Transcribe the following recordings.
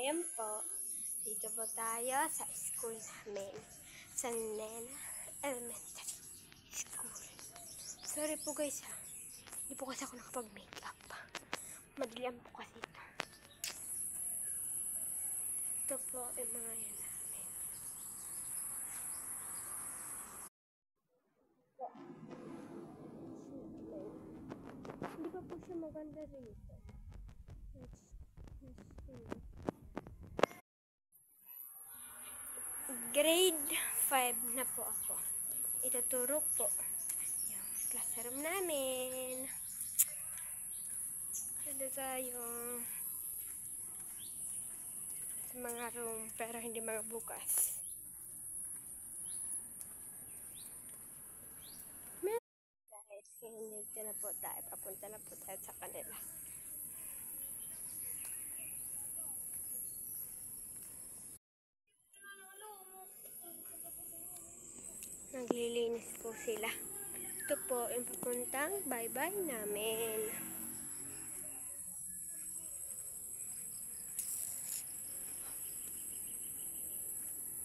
Ayan po, dito po tayo sa school namin, sa Nena Elementary School. Sorry po guys ha, hindi po kasi ako nakapag-makeup. Madalian po kasi ito. Ito po yung mga yan namin. Hindi pa po siya maganda rito. Grade 5 na po ako. Ituturo po yung classroom namin. Ito tayo sa mga room pero hindi mga bukas. Guys, dito na po tayo. Papunta na po tayo sa kanila. Naglilinis po sila. Ito po yung papuntang bye-bye namin.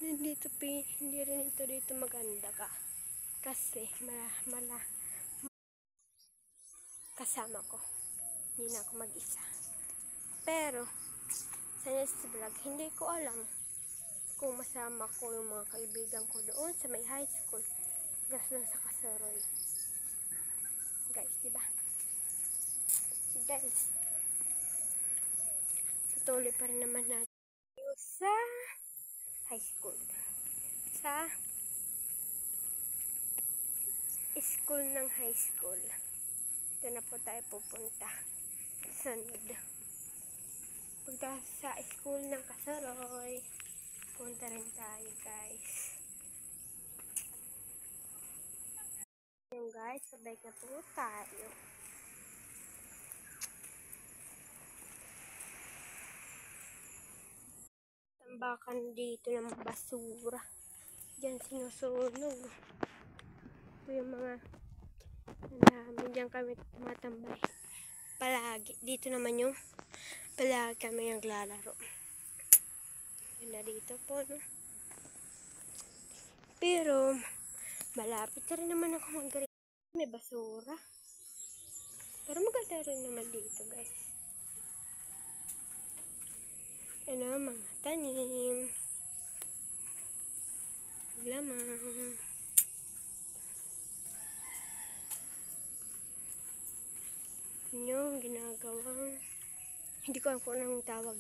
Hindi rin ito dito maganda ka. Kasi kasama ko. Hindi na ako mag-isa. Pero sa next vlog, hindi ko alam kung masama ko yung mga kaibigan ko doon sa may high school. Gas lang sa Kasaroy. Guys, diba? Guys, tutuloy pa rin naman natin sa high school. Sa school ng high school. Ito na po tayo pupunta. Sunod. Punta sa school ng Kasaroy. Punta rin tayo guys. Yung guys, sabay na po tayo. Tambakan dito ng basura. Diyan sinusunog. Ito yung mga namin. Diyan kami tumatambay. Palagi. Dito naman yung palagi kami naglalaro. Yun na dito po, no? Pero malapit na rin naman ako mag-grade. May basura. Pero maganda rin naman dito, guys. Ano, mga tanim. Lamang. Yung ginagawang, hindi ko alam kung anong tawag